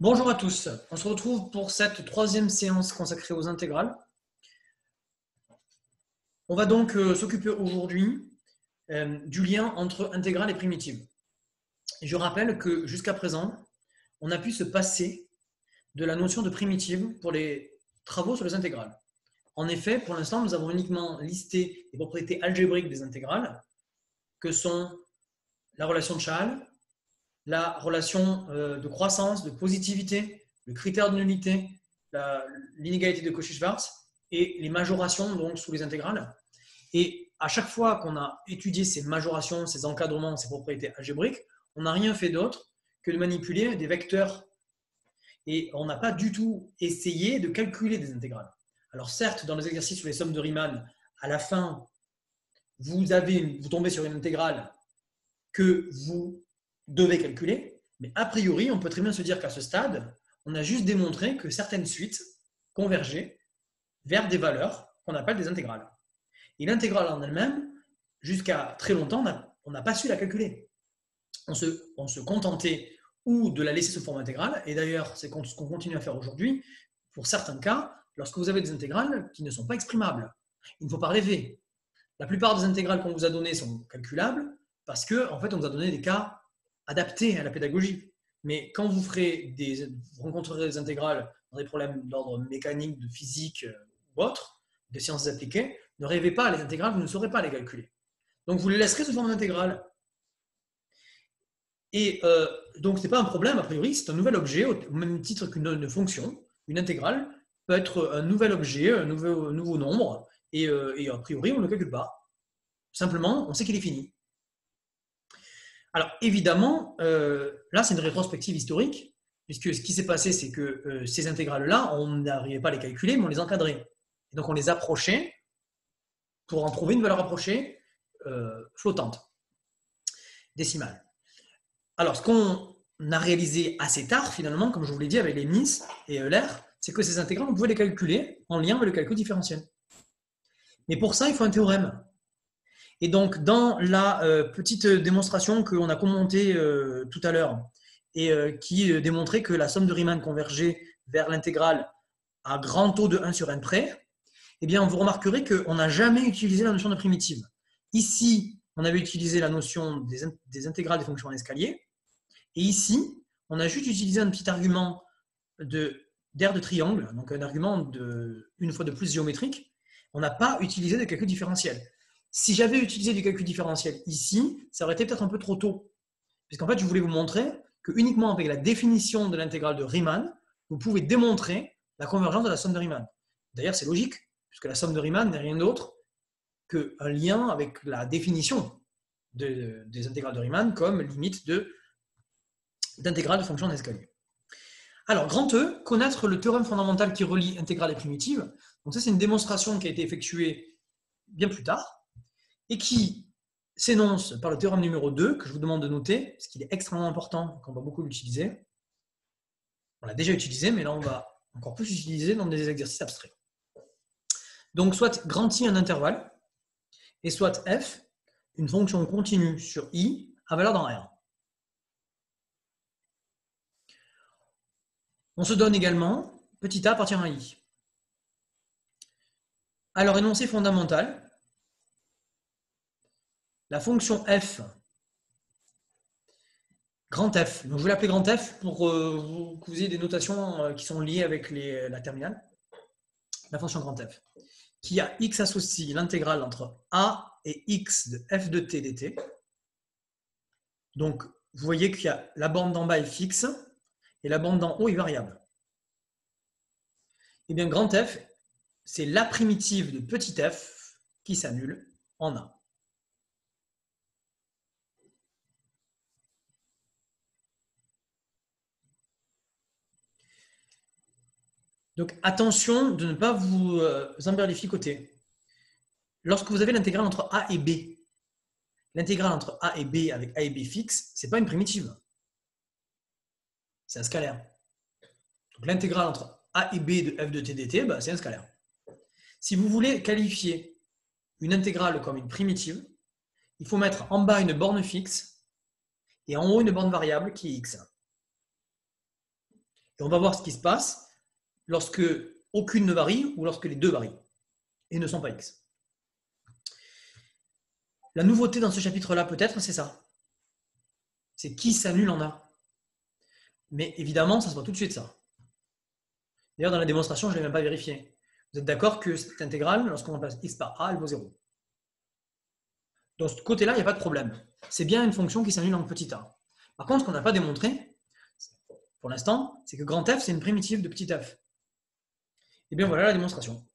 Bonjour à tous, on se retrouve pour cette troisième séance consacrée aux intégrales. On va donc s'occuper aujourd'hui du lien entre intégrales et primitives. Et je rappelle que jusqu'à présent, on a pu se passer de la notion de primitive pour les travaux sur les intégrales. En effet, pour l'instant, nous avons uniquement listé les propriétés algébriques des intégrales, que sont la relation de Chasles, la relation de croissance, de positivité, le critère de nullité, l'inégalité de Cauchy-Schwarz et les majorations donc, sous les intégrales. Et à chaque fois qu'on a étudié ces majorations, ces encadrements, ces propriétés algébriques, on n'a rien fait d'autre que de manipuler des vecteurs. Et on n'a pas du tout essayé de calculer des intégrales. Alors certes, dans les exercices sur les sommes de Riemann, à la fin, vous tombez sur une intégrale que vous devez calculer, mais a priori, on peut très bien se dire qu'à ce stade, on a juste démontré que certaines suites convergeaient vers des valeurs qu'on appelle des intégrales. Et l'intégrale en elle-même, jusqu'à très longtemps, on n'a pas su la calculer. On se contentait ou de la laisser sous forme intégrale, et d'ailleurs, c'est ce qu'on continue à faire aujourd'hui, pour certains cas, lorsque vous avez des intégrales qui ne sont pas exprimables. Il ne faut pas rêver. La plupart des intégrales qu'on vous a données sont calculables, parce qu'en fait, on vous a donné des cas adaptés à la pédagogie. Mais quand vous rencontrerez des intégrales dans des problèmes d'ordre mécanique, de physique ou autre, de sciences appliquées, ne rêvez pas, les intégrales, vous ne saurez pas les calculer. Donc, vous les laisserez sous forme d'intégrale. Et donc, ce n'est pas un problème, a priori, c'est un nouvel objet, au même titre qu'une fonction. Une intégrale peut être un nouvel objet, un nouveau nombre, et a priori, on ne le calcule pas. Simplement, on sait qu'il est fini. Alors, évidemment, là, c'est une rétrospective historique, puisque ce qui s'est passé, c'est que ces intégrales-là, on n'arrivait pas à les calculer, mais on les encadrait. Et donc, on les approchait pour en trouver une valeur approchée flottante, décimale. Alors, ce qu'on a réalisé assez tard, finalement, comme je vous l'ai dit avec Leibniz et Euler, c'est que ces intégrales, on pouvait les calculer en lien avec le calcul différentiel. Mais pour ça, il faut un théorème. Et donc, dans la petite démonstration qu'on a commentée tout à l'heure et qui démontrait que la somme de Riemann convergeait vers l'intégrale à grand taux de 1 sur n près, eh bien, vous remarquerez qu'on n'a jamais utilisé la notion de primitive. Ici, on avait utilisé la notion des intégrales des fonctions en escalier. Et ici, on a juste utilisé un petit argument d'aire de triangle, donc un argument une fois de plus géométrique. On n'a pas utilisé de calcul différentiel. Si j'avais utilisé du calcul différentiel ici, ça aurait été peut-être un peu trop tôt. Puisqu'en fait, je voulais vous montrer que uniquement avec la définition de l'intégrale de Riemann, vous pouvez démontrer la convergence de la somme de Riemann. D'ailleurs, c'est logique, puisque la somme de Riemann n'est rien d'autre qu'un lien avec la définition des intégrales de Riemann comme limite d'intégrale de fonction en escalier. Alors, grand E, connaître le théorème fondamental qui relie intégrale et primitive. Donc ça, c'est une démonstration qui a été effectuée bien plus tard et qui s'énonce par le théorème numéro 2, que je vous demande de noter, parce qu'il est extrêmement important, qu'on va beaucoup l'utiliser. On l'a déjà utilisé, mais là, on va encore plus l'utiliser dans des exercices abstraits. Donc, soit grand I un intervalle, et soit f, une fonction continue sur I à valeur dans R. On se donne également petit a appartient à I. Alors, énoncé fondamental, la fonction f, grand F, donc je vais l'appeler grand F pour que vous ayez des notations qui sont liées avec la terminale, la fonction grand F, qui a x associe l'intégrale entre a et x de f de t dt. Donc, vous voyez qu'il y a la bande d'en bas est fixe et la bande d'en haut est variable. Et bien, grand F, c'est la primitive de petit f qui s'annule en A. Donc, attention de ne pas vous emberlificoter. Lorsque vous avez l'intégrale entre A et B, l'intégrale entre A et B avec A et B fixe, ce n'est pas une primitive. C'est un scalaire. Donc, l'intégrale entre A et B de f de t dt, bah, c'est un scalaire. Si vous voulez qualifier une intégrale comme une primitive, il faut mettre en bas une borne fixe et en haut une borne variable qui est x. Et on va voir ce qui se passe lorsque aucune ne varie ou lorsque les deux varient et ne sont pas x. La nouveauté dans ce chapitre-là, peut-être, c'est ça. C'est qui s'annule en A. Mais évidemment, ça se voit tout de suite, ça. D'ailleurs, dans la démonstration, je ne l'ai même pas vérifié. Vous êtes d'accord que cette intégrale, lorsqu'on remplace x par a, elle vaut 0. De ce côté-là, il n'y a pas de problème. C'est bien une fonction qui s'annule en petit a. Par contre, ce qu'on n'a pas démontré, pour l'instant, c'est que grand F, c'est une primitive de petit f. Et bien voilà la démonstration.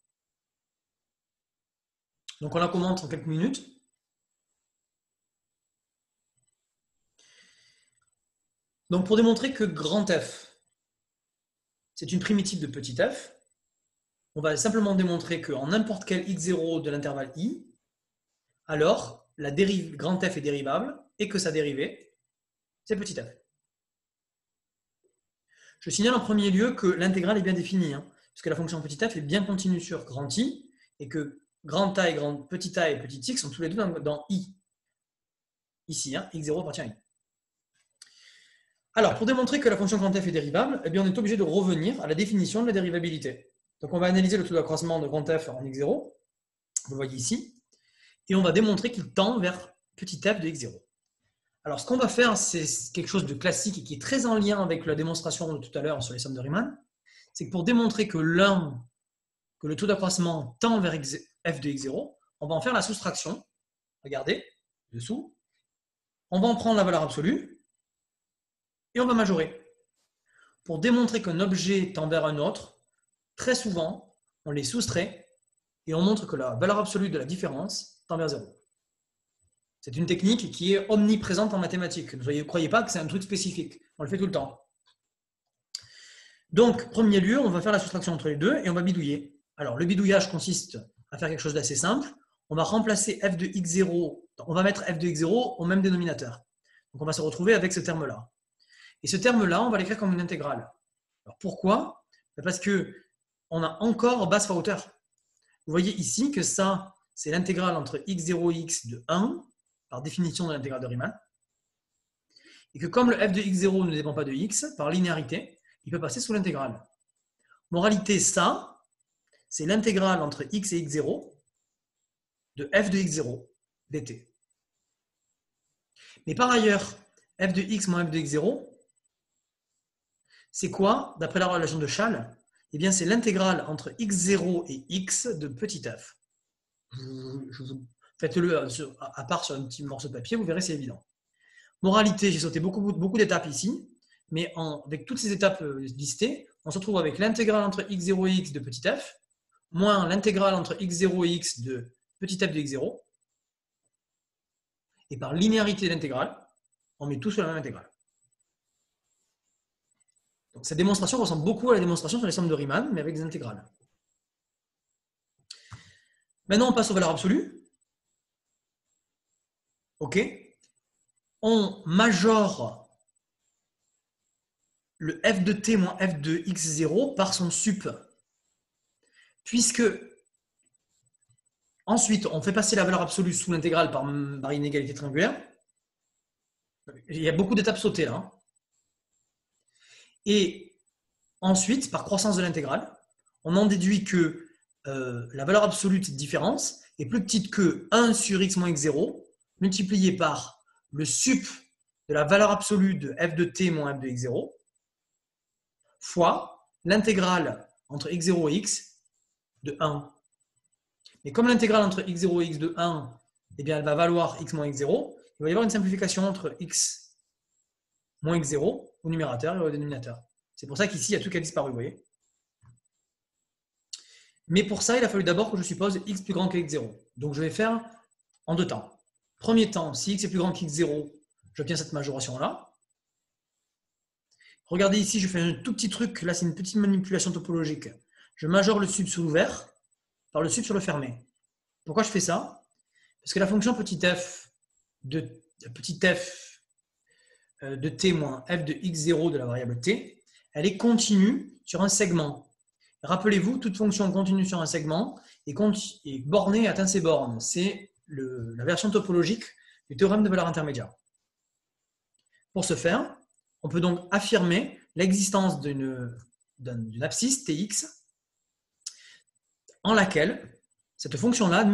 Donc on la commente en quelques minutes. Donc pour démontrer que grand F, c'est une primitive de petit f, on va simplement démontrer qu'en n'importe quel x0 de l'intervalle i, alors la dérive grand F est dérivable et que sa dérivée, c'est petit f. Je signale en premier lieu que l'intégrale est bien définie, puisque la fonction petit f est bien continue sur grand i, et que grand A et petit a et petit x sont tous les deux dans i. Ici, x0 appartient à i. Alors, pour démontrer que la fonction grand f est dérivable, eh bien, on est obligé de revenir à la définition de la dérivabilité. Donc, on va analyser le taux d'accroissement de grand f en x0, vous le voyez ici, et on va démontrer qu'il tend vers petit f de x0. Alors, ce qu'on va faire, c'est quelque chose de classique et qui est très en lien avec la démonstration de tout à l'heure sur les sommes de Riemann. C'est que pour démontrer que le taux d'accroissement tend vers f de x0, on va en faire la soustraction. Regardez, dessous. On va en prendre la valeur absolue et on va majorer. Pour démontrer qu'un objet tend vers un autre, très souvent, on les soustrait et on montre que la valeur absolue de la différence tend vers 0. C'est une technique qui est omniprésente en mathématiques. Ne croyez pas que c'est un truc spécifique. On le fait tout le temps. Donc, premier lieu, on va faire la soustraction entre les deux et on va bidouiller. Alors, le bidouillage consiste à faire quelque chose d'assez simple. On va remplacer f de x0, on va mettre f de x0 au même dénominateur. Donc, on va se retrouver avec ce terme-là. Et ce terme-là, on va l'écrire comme une intégrale. Alors, pourquoi? Parce qu'on a encore basse fois hauteur. Vous voyez ici que ça, c'est l'intégrale entre x0x de 1, par définition de l'intégrale de Riemann, et que comme le f de x0 ne dépend pas de x, par linéarité, il peut passer sous l'intégrale. Moralité, ça, c'est l'intégrale entre x et x0 de f de x0 dt. Mais par ailleurs, f de x moins f de x0, c'est quoi, d'après la relation de Schall? Eh bien, c'est l'intégrale entre x0 et x de petit f. Faites-le à part sur un petit morceau de papier, vous verrez, c'est évident. Moralité, j'ai sauté beaucoup d'étapes ici, mais avec toutes ces étapes listées, on se retrouve avec l'intégrale entre x0 et x de petit f, moins l'intégrale entre x0 et x de petit f de x0, et par linéarité de l'intégrale, on met tout sur la même intégrale. Donc, cette démonstration ressemble beaucoup à la démonstration sur les sommes de Riemann, mais avec des intégrales. Maintenant, on passe aux valeurs absolues. OK. On majore le f de t moins f de x0 par son sup. Puisque ensuite, on fait passer la valeur absolue sous l'intégrale par inégalité triangulaire. Il y a beaucoup d'étapes sautées là. Et ensuite, par croissance de l'intégrale, on en déduit que la valeur absolue de cette différence est plus petite que 1 sur x moins x0 multiplié par le sup de la valeur absolue de f de t moins f de x0 fois l'intégrale entre x0 et x de 1. Mais comme l'intégrale entre x0 et x de 1, eh bien, elle va valoir x moins x0, il va y avoir une simplification entre x moins x0 au numérateur et au dénominateur. C'est pour ça qu'ici, il y a tout qui a disparu, vous voyez. Mais pour ça, il a fallu d'abord que je suppose x plus grand que x0. Donc, je vais faire en deux temps. Premier temps, si x est plus grand qu'x0, j'obtiens cette majoration-là. Regardez ici, je fais un tout petit truc. Là, c'est une petite manipulation topologique. Je majore le sub sur l'ouvert par le sub sur le fermé. Pourquoi je fais ça? Parce que la fonction petit f de t moins f de x0 de la variable t, elle est continue sur un segment. Rappelez-vous, toute fonction continue sur un segment est bornée atteint ses bornes. C'est la version topologique du théorème de valeur intermédiaire. Pour ce faire, on peut donc affirmer l'existence d'une abscisse Tx en laquelle cette fonction-là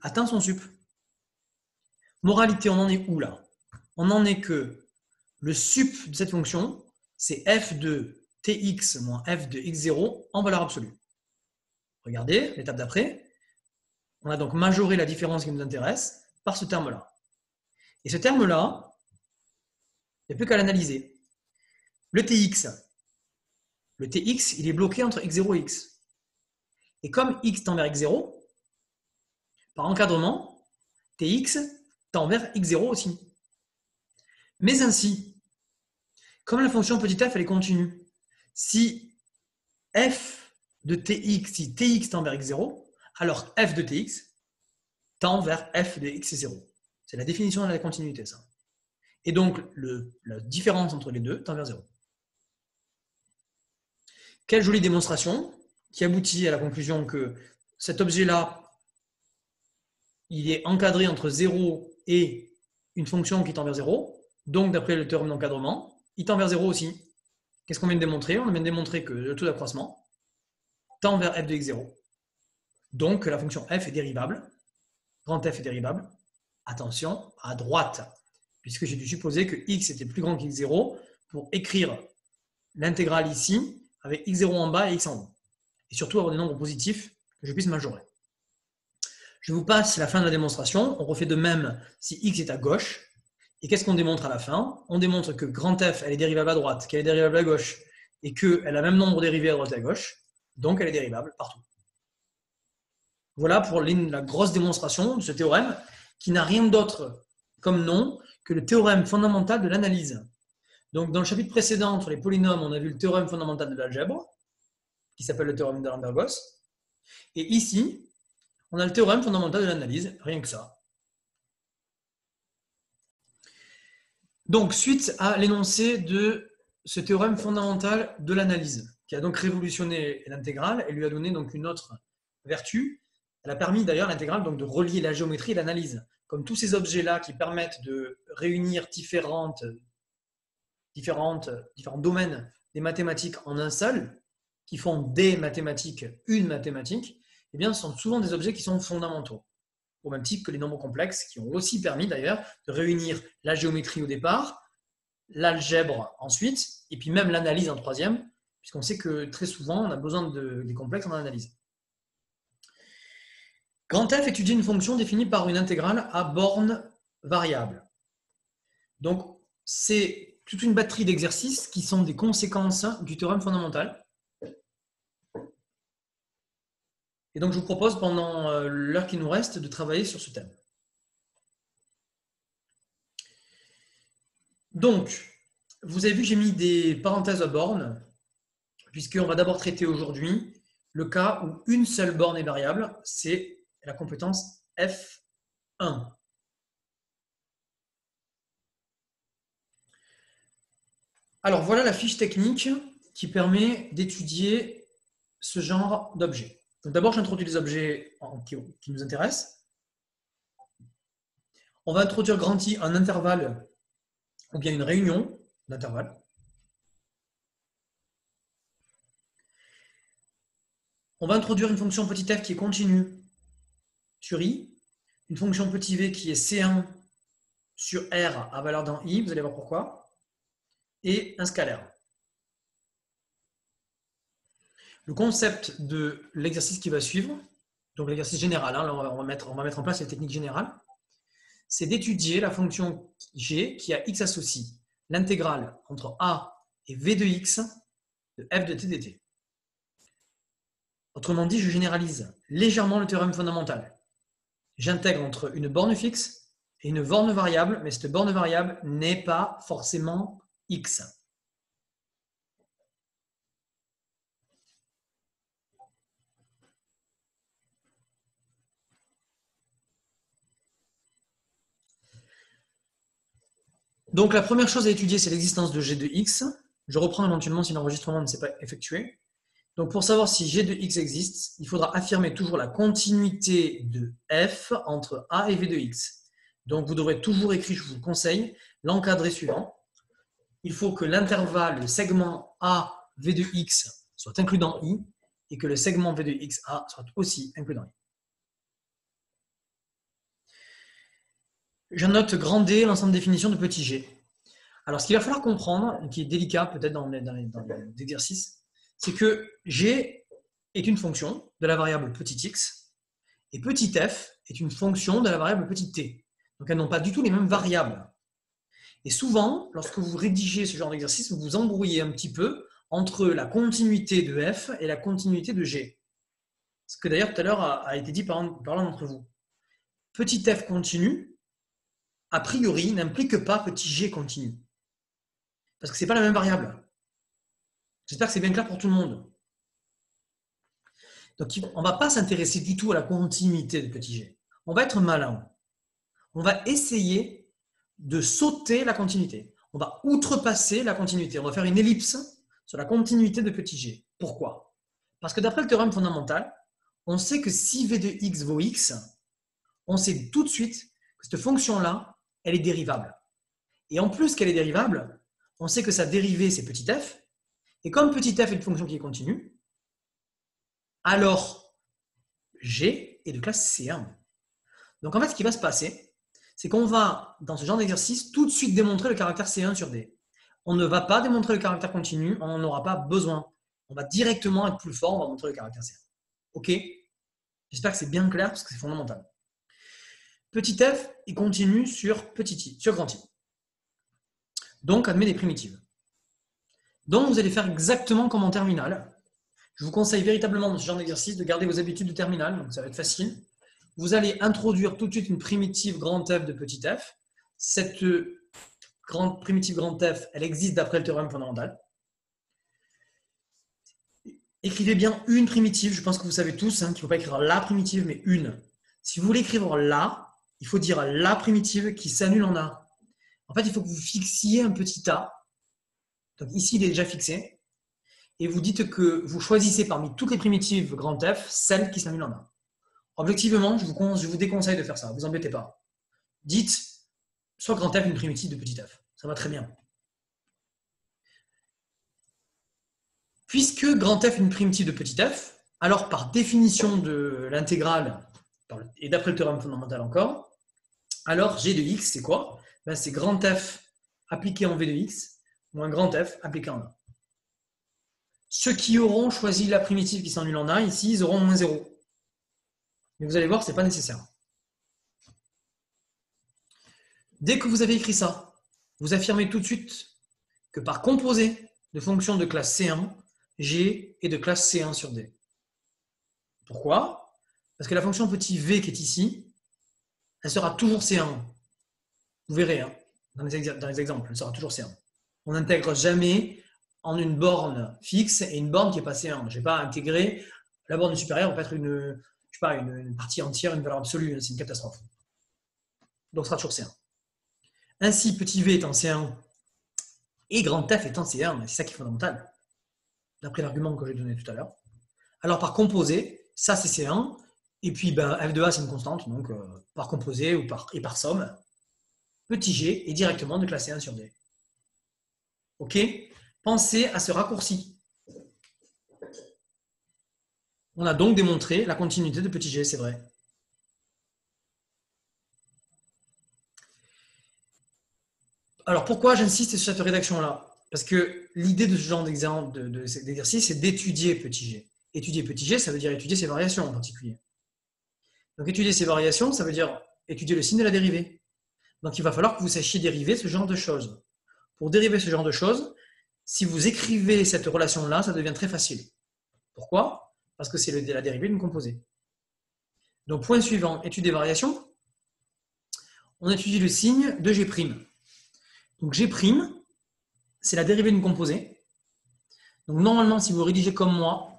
atteint son sup. Moralité, on en est où là? On en est que le sup de cette fonction, c'est f de tx moins f de x0 en valeur absolue. Regardez, l'étape d'après, on a donc majoré la différence qui nous intéresse par ce terme-là. Et ce terme-là, il n'y a plus qu'à l'analyser. Le tx, il est bloqué entre x0 et x. Et comme x tend vers x0, par encadrement, tx tend vers x0 aussi. Mais ainsi, comme la fonction petit f elle est continue, si f de tx, si tx tend vers x0, alors f de tx tend vers f de x0. C'est la définition de la continuité, ça. Et donc, la différence entre les deux tend vers 0. Quelle jolie démonstration qui aboutit à la conclusion que cet objet-là, il est encadré entre 0 et une fonction qui tend vers 0. Donc, d'après le théorème d'encadrement, il tend vers 0 aussi. Qu'est-ce qu'on vient de démontrer? On vient de démontrer que le taux d'accroissement tend vers f de x0. Donc, la fonction f est dérivable. Grand f est dérivable. Attention, à droite, puisque j'ai dû supposer que x était plus grand qu'x0 pour écrire l'intégrale ici avec x0 en bas et x en haut. Et surtout avoir des nombres positifs que je puisse majorer. Je vous passe la fin de la démonstration. On refait de même si x est à gauche. Et qu'est-ce qu'on démontre à la fin? On démontre que grand f, elle est dérivable à droite, qu'elle est dérivable à gauche, et qu'elle a le même nombre de dérivés à droite et à gauche. Donc, elle est dérivable partout. Voilà pour la grosse démonstration de ce théorème qui n'a rien d'autre comme nom que le théorème fondamental de l'analyse. Donc, dans le chapitre précédent sur les polynômes, on a vu le théorème fondamental de l'algèbre, qui s'appelle le théorème d'Alemberg-Gauss. Et ici, on a le théorème fondamental de l'analyse, rien que ça. Donc, suite à l'énoncé de ce théorème fondamental de l'analyse, qui a donc révolutionné l'intégrale et lui a donné donc une autre vertu. Elle a permis d'ailleurs l'intégrale donc de relier la géométrie et l'analyse. Comme tous ces objets-là qui permettent de réunir différents domaines des mathématiques en un seul, qui font des mathématiques une mathématique, eh bien, ce sont souvent des objets qui sont fondamentaux. Au même titre que les nombres complexes, qui ont aussi permis d'ailleurs de réunir la géométrie au départ, l'algèbre ensuite, et puis même l'analyse en troisième, puisqu'on sait que très souvent, on a besoin des complexes en analyse. Grand F étudie une fonction définie par une intégrale à borne variable. Donc, c'est toute une batterie d'exercices qui sont des conséquences du théorème fondamental. Et donc, je vous propose, pendant l'heure qui nous reste, de travailler sur ce thème. Donc, vous avez vu, j'ai mis des parenthèses à bornes, puisqu'on va d'abord traiter aujourd'hui le cas où une seule borne est variable, c'est la compétence F1. Alors, voilà la fiche technique qui permet d'étudier ce genre d'objets. Donc, d'abord, j'introduis les objets qui nous intéressent. On va introduire grand I un intervalle ou bien une réunion d'intervalles. On va introduire une fonction petit f qui est continue sur I, une fonction petit v qui est C1 sur R à valeur dans I, vous allez voir pourquoi, et un scalaire. Le concept de l'exercice qui va suivre, donc l'exercice général, hein, on va mettre en place les techniques générales, c'est d'étudier la fonction g qui a x associe l'intégrale entre a et v de x de f de t dt. Autrement dit, je généralise légèrement le théorème fondamental. J'intègre entre une borne fixe et une borne variable, mais cette borne variable n'est pas forcément x. Donc la première chose à étudier, c'est l'existence de g de x. Je reprends éventuellement si l'enregistrement ne s'est pas effectué. Donc pour savoir si g de x existe, il faudra affirmer toujours la continuité de f entre a et v de x. Donc vous devrez toujours écrire, je vous le conseille, l'encadré suivant. il faut que l'intervalle, le segment A, V de X, soit inclus dans I, et que le segment V de X, A, soit aussi inclus dans I. Je note grand D, l'ensemble de définitions de petit g. Alors, ce qu'il va falloir comprendre, qui est délicat peut-être dans les exercices, c'est que g est une fonction de la variable petit x, et petit f est une fonction de la variable petit t. Donc, elles n'ont pas du tout les mêmes variables. Et souvent, lorsque vous rédigez ce genre d'exercice, vous vous embrouillez un petit peu entre la continuité de f et la continuité de g. Ce que d'ailleurs tout à l'heure a été dit par l'un d'entre vous. Petit f continu, a priori, n'implique pas petit g continu. Parce que ce n'est pas la même variable. J'espère que c'est bien clair pour tout le monde. Donc, on ne va pas s'intéresser du tout à la continuité de petit g. On va être malin. On va essayer de sauter la continuité. On va outrepasser la continuité. On va faire une ellipse sur la continuité de petit g. Pourquoi? Parce que d'après le théorème fondamental, on sait que si v de x vaut x, on sait tout de suite que cette fonction-là, elle est dérivable. Et en plus qu'elle est dérivable, on sait que sa dérivée, c'est petit f. Et comme petit f est une fonction qui est continue, alors g est de classe C1. Donc en fait, ce qui va se passer, c'est qu'on va, dans ce genre d'exercice, tout de suite démontrer le caractère C1 sur D. On ne va pas démontrer le caractère continu, on n'en aura pas besoin. On va directement être plus fort, on va montrer le caractère C1. Ok? J'espère que c'est bien clair parce que c'est fondamental. Petit f est continu sur petit i, sur grand I. Donc, admet des primitives. Donc, vous allez faire exactement comme en terminale. Je vous conseille véritablement dans ce genre d'exercice de garder vos habitudes de terminale, donc ça va être facile. Vous allez introduire tout de suite une primitive grand f de petit f. Cette primitive grand f, elle existe d'après le théorème fondamental. Écrivez bien une primitive, je pense que vous savez tous qu'il ne faut pas écrire la primitive, mais une. Si vous voulez écrire la, il faut dire la primitive qui s'annule en a. En fait, il faut que vous fixiez un petit a. Donc ici, il est déjà fixé. Et vous dites que vous choisissez parmi toutes les primitives grand F, celle qui s'annule en a. Objectivement, je vous déconseille de faire ça. Ne vous embêtez pas. Dites soit grand F une primitive de petit f. Ça va très bien. Puisque grand F est une primitive de petit f, alors par définition de l'intégrale, et d'après le théorème fondamental encore, alors g de x, c'est quoi? C'est grand F appliqué en v de x, moins grand F appliqué en a. Ceux qui auront choisi la primitive qui s'annule en a, ici, ils auront moins 0. Mais vous allez voir, ce n'est pas nécessaire. Dès que vous avez écrit ça, vous affirmez tout de suite que par composé de fonctions de classe C1, G est de classe C1 sur D. Pourquoi? Parce que la fonction petit v qui est ici, elle sera toujours C1. Vous verrez, dans les exemples, elle sera toujours C1. On n'intègre jamais en une borne fixe et une borne qui est pas C1. Je ne vais pas intégrer la borne supérieure, peut être une partie entière, une valeur absolue, c'est une catastrophe. Donc ce sera toujours C1. Ainsi, petit v est en C1 et grand F est en C1, c'est ça qui est fondamental, d'après l'argument que j'ai donné tout à l'heure. Alors par composé, ça c'est C1, et puis f de a c'est une constante, donc par composé et par somme, petit g est directement de classe C1 sur D. Ok? Pensez à ce raccourci. On a donc démontré la continuité de petit g, c'est vrai. Alors pourquoi j'insiste sur cette rédaction-là? Parce que l'idée de ce genre d'exercice, c'est d'étudier petit g. Étudier petit g, ça veut dire étudier ses variations en particulier. Donc étudier ces variations, ça veut dire étudier le signe de la dérivée. Donc il va falloir que vous sachiez dériver ce genre de choses. Pour dériver ce genre de choses, si vous écrivez cette relation-là, ça devient très facile. Pourquoi? Parce que c'est la dérivée d'une composée. Donc point suivant, étude des variations. On étudie le signe de G'. Donc G', c'est la dérivée d'une composée. Donc normalement, si vous rédigez comme moi,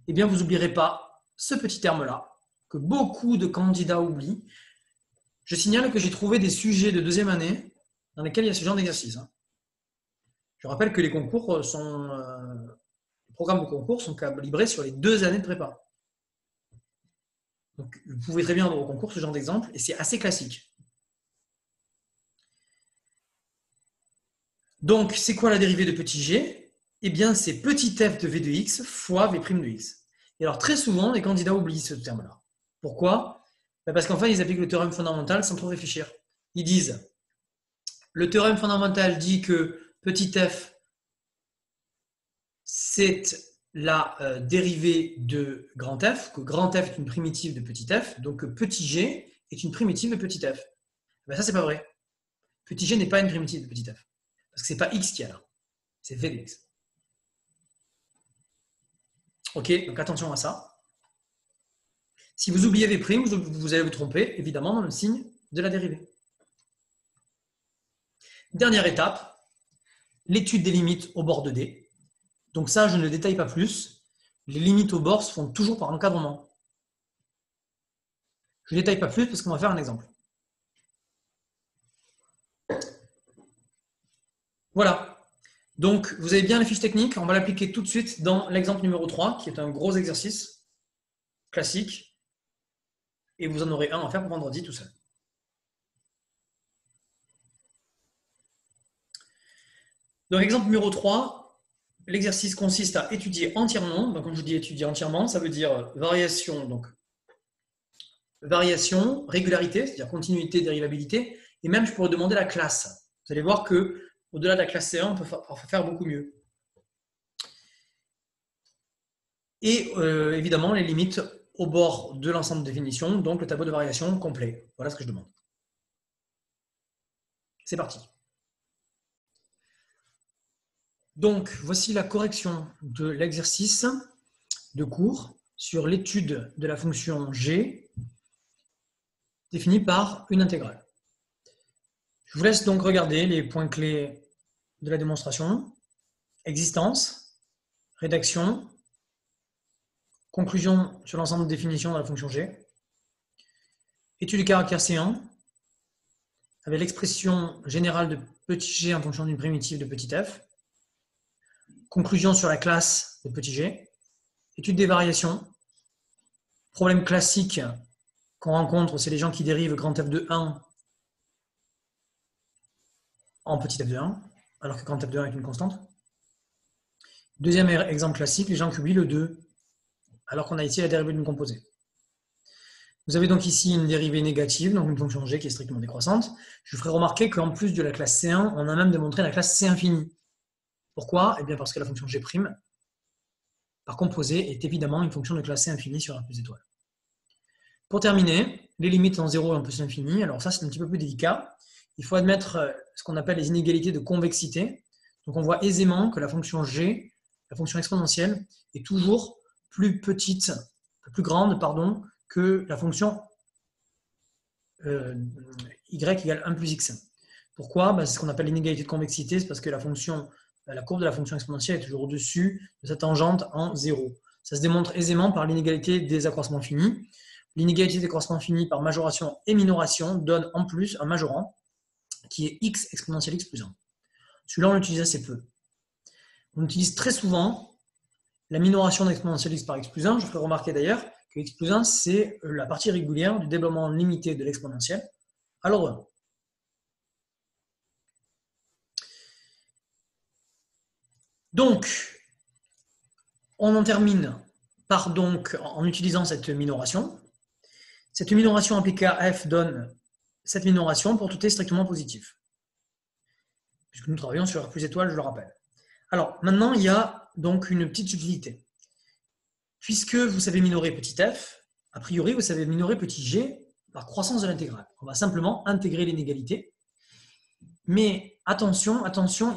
eh bien vous n'oublierez pas ce petit terme-là, que beaucoup de candidats oublient. Je signale que j'ai trouvé des sujets de deuxième année dans lesquels il y a ce genre d'exercice. Je rappelle que les programmes de concours sont calibrés sur les 2 années de prépa. Donc vous pouvez très bien avoir au concours ce genre d'exemple, et c'est assez classique. Donc, c'est quoi la dérivée de petit g? Eh bien, c'est petit f de v de x fois v' de x. Et alors, très souvent, les candidats oublient ce terme-là. Pourquoi? Parce qu'en fait, ils appliquent le théorème fondamental sans trop réfléchir. Ils disent, le théorème fondamental dit que petit f, c'est la dérivée de grand F, que grand F est une primitive de petit f, donc que petit g est une primitive de petit f. Ben ça, c'est pas vrai. Petit g n'est pas une primitive de petit f. Parce que c'est pas x qui est là, c'est v de x. Ok, donc attention à ça. Si vous oubliez v', vous allez vous tromper, évidemment, dans le signe de la dérivée. Dernière étape, l'étude des limites au bord de D. Donc ça, je ne détaille pas plus. Les limites au bord se font toujours par encadrement. Je ne détaille pas plus parce qu'on va faire un exemple. Voilà. Donc, vous avez bien la fiche technique. On va l'appliquer tout de suite dans l'exemple numéro 3, qui est un gros exercice classique. Et vous en aurez un à faire pour vendredi tout seul. Donc, exemple numéro 3, l'exercice consiste à étudier entièrement. Donc, quand je dis étudier entièrement, ça veut dire variation, régularité, c'est-à-dire continuité, dérivabilité, et même je pourrais demander la classe. Vous allez voir que au-delà de la classe C1, on peut faire beaucoup mieux. Et évidemment, les limites au bord de l'ensemble de définition, donc le tableau de variation complet. Voilà ce que je demande. C'est parti. Donc, voici la correction de l'exercice de cours sur l'étude de la fonction g définie par une intégrale. Je vous laisse donc regarder les points clés de la démonstration. Existence, rédaction, conclusion sur l'ensemble de définition de la fonction g, étude du caractère C1, avec l'expression générale de petit g en fonction d'une primitive de petit f, conclusion sur la classe de petit g, étude des variations, problème classique qu'on rencontre, c'est les gens qui dérivent grand f de 1 en petit f de 1, alors que grand f de 1 est une constante. Deuxième exemple classique, les gens qui oublient le 2, alors qu'on a ici la dérivée d'une composée. Vous avez donc ici une dérivée négative, donc une fonction g qui est strictement décroissante. Je vous ferai remarquer qu'en plus de la classe C1, on a même démontré la classe C infinie. Pourquoi? Eh bien parce que la fonction g' par composée est évidemment une fonction de classe C infinie sur un plus étoile. Pour terminer, les limites en 0 et en plus infini. Alors ça, c'est un petit peu plus délicat. Il faut admettre ce qu'on appelle les inégalités de convexité. Donc on voit aisément que la fonction g, la fonction exponentielle, est toujours plus petite, plus grande, pardon, que la fonction y égale 1 plus x. Pourquoi? C'est ce qu'on appelle l'inégalité de convexité, c'est parce que la courbe de la fonction exponentielle est toujours au-dessus de sa tangente en 0. Ça se démontre aisément par l'inégalité des accroissements finis. L'inégalité des accroissements finis par majoration et minoration donne en plus un majorant qui est x exponentielle x plus 1. Celui-là, on l'utilise assez peu. On utilise très souvent la minoration d'exponentielle x par x plus 1. Je ferai remarquer d'ailleurs que x plus 1, c'est la partie régulière du développement limité de l'exponentielle à l'ordre 1. Donc, on en termine en utilisant cette minoration. Cette minoration appliquée à f donne cette minoration pour tout t strictement positif. Puisque nous travaillons sur R plus étoile, je le rappelle. Alors, maintenant, il y a donc une petite subtilité. Puisque vous savez minorer petit f, a priori, vous savez minorer petit g par croissance de l'intégrale. On va simplement intégrer l'inégalité. Mais attention,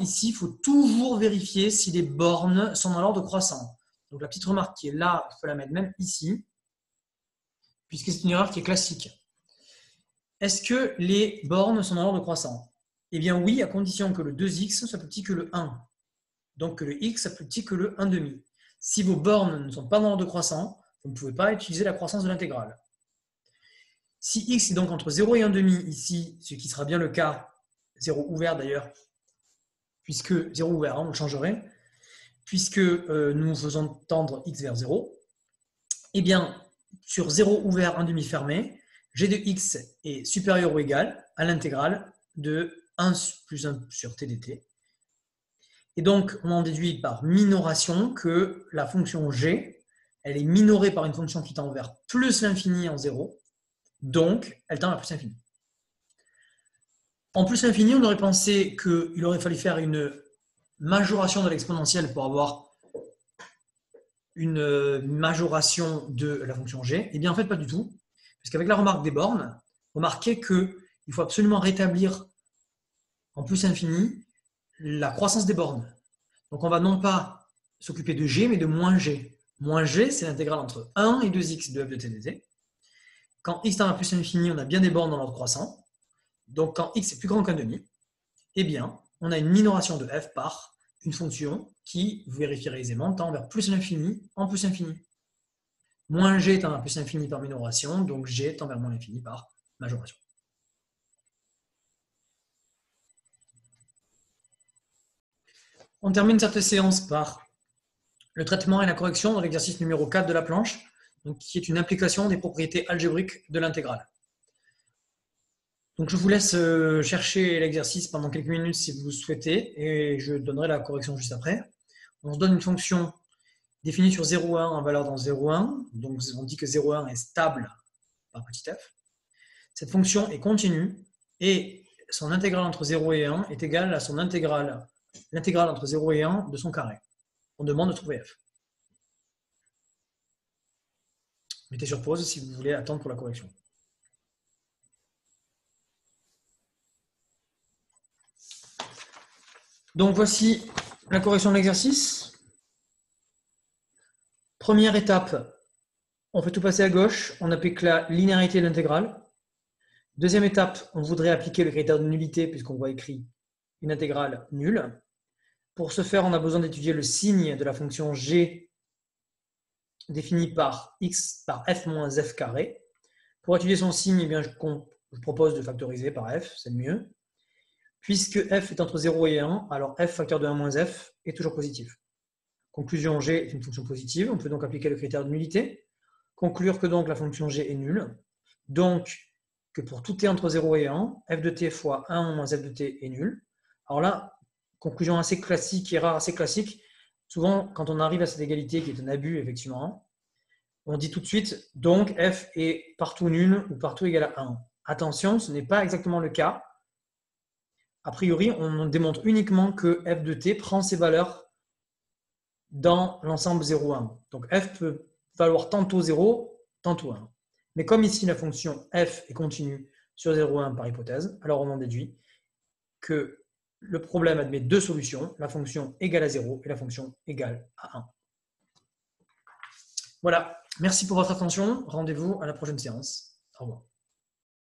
ici, il faut toujours vérifier si les bornes sont dans l'ordre croissant. Donc la petite remarque qui est là, il faut la mettre même ici, puisque c'est une erreur qui est classique. Est-ce que les bornes sont dans l'ordre croissant? Eh bien oui, à condition que le 2x soit plus petit que le 1. Donc que le x soit plus petit que le 1,5. Si vos bornes ne sont pas dans l'ordre croissant, vous ne pouvez pas utiliser la croissance de l'intégrale. Si x est donc entre 0 et 1,5 ici, ce qui sera bien le cas, 0 ouvert d'ailleurs, puisque 0 ouvert, on le changerait, puisque nous faisons tendre x vers 0, eh bien, sur 0 ouvert, 1,5 fermé, g de x est supérieur ou égal à l'intégrale de 1 plus 1 sur t dt, Et donc, on en déduit par minoration que la fonction g, elle est minorée par une fonction qui tend vers plus l'infini en 0, donc elle tend à plus l'infini. En plus l'infini, on aurait pensé qu'il aurait fallu faire une majoration de l'exponentielle pour avoir une majoration de la fonction g. Eh bien, en fait, pas du tout. Parce qu'avec la remarque des bornes, remarquez qu'il faut absolument rétablir en plus infini la croissance des bornes. Donc, on va non pas s'occuper de g, mais de moins g. Moins g, c'est l'intégrale entre 1 et 2x de f de t dt. Quand x tend à plus infini, on a bien des bornes dans l'ordre croissant. Donc, quand x est plus grand qu'un demi, eh bien, on a une minoration de f par une fonction qui, vous vérifierez aisément, tend vers plus l'infini en plus infini. Moins g tend vers plus infini par minoration, donc g tend vers moins l'infini par majoration. On termine cette séance par le traitement et la correction dans l'exercice numéro 4 de la planche, donc qui est une application des propriétés algébriques de l'intégrale. Donc je vous laisse chercher l'exercice pendant quelques minutes si vous souhaitez, et je donnerai la correction juste après. On se donne une fonction définie sur 0,1 en valeur dans 0,1, donc on dit que 0,1 est stable par petit f. Cette fonction est continue, et son intégrale entre 0 et 1 est égale à son intégrale, l'intégrale entre 0 et 1 de son carré. On demande de trouver f. Mettez sur pause si vous voulez attendre pour la correction. Donc voici la correction de l'exercice. Première étape, on fait tout passer à gauche, on applique la linéarité de l'intégrale. Deuxième étape, on voudrait appliquer le critère de nullité puisqu'on voit écrit une intégrale nulle. Pour ce faire, on a besoin d'étudier le signe de la fonction g définie par x par f moins f carré. Pour étudier son signe, eh bien, je propose de factoriser par f, c'est le mieux. Puisque f est entre 0 et 1, alors f facteur de 1 moins f est toujours positif. Conclusion, g est une fonction positive, on peut donc appliquer le critère de nullité. Conclure que donc la fonction g est nulle. Donc, que pour tout t entre 0 et 1, f de t fois 1 moins f de t est nul. Alors là, conclusion assez classique, qui est rare, assez classique. Souvent, quand on arrive à cette égalité, qui est un abus, effectivement, on dit tout de suite, donc f est partout nul ou partout égal à 1. Attention, ce n'est pas exactement le cas. A priori, on démontre uniquement que f de t prend ses valeurs dans l'ensemble 0, 1. Donc f peut valoir tantôt 0, tantôt 1. Mais comme ici la fonction f est continue sur 0, 1 par hypothèse, alors on en déduit que le problème admet deux solutions, la fonction égale à 0 et la fonction égale à 1. Voilà, merci pour votre attention. Rendez-vous à la prochaine séance. Au revoir.